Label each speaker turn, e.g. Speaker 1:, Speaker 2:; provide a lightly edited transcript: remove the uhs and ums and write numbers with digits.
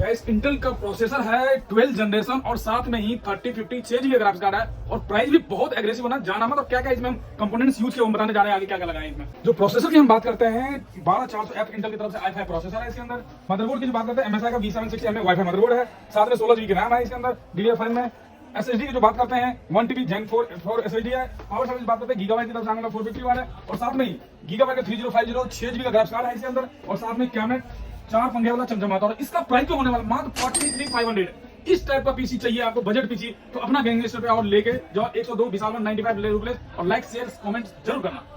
Speaker 1: Guys Intel का processor है 12 generation और साथ में ही 3050 6 GB ग्राफिक्स कार्ड है और प्राइस भी बहुत एग्रेसिव होना जाना मत। और क्या क्या इसमें हम कंपोनेंट्स यूज किए वो बताने जा रहे हैं आगे क्या क्या लगाए इसमें। जो प्रोसेसर की हम बात करते हैं 12400F इंटेल की तरफ से i5 प्रोसेसर है इसके अंदर। मदरबोर्ड की जो बात करते हैं MSI का V760M वाईफाई मदरबोर्ड है, साथ में 16 GB की रैम है इसके अंदर DDR5 में। SSD की जो बात करते हैं 1TB Gen 4 SSD है। पावर सप्लाई की बात करते हैं गीगाबाइट की तरफ से आने वाला 450 वाला है और साथ में ही गीगाबाइट का 3050 6 GB का ग्राफिक्स कार्ड है इसके अंदर और साथ में कैबिनेट 4 पंखे वाला चमचमाता। और इसका प्राइस जो होने वाला मात्र 43,500। इस टाइप का पीसी चाहिए आपको बजट पीसी तो अपना गैंगस्टर पे और लेके जो 102 विशाल 95 ले और लाइक शेयर कमेंट जरूर करना।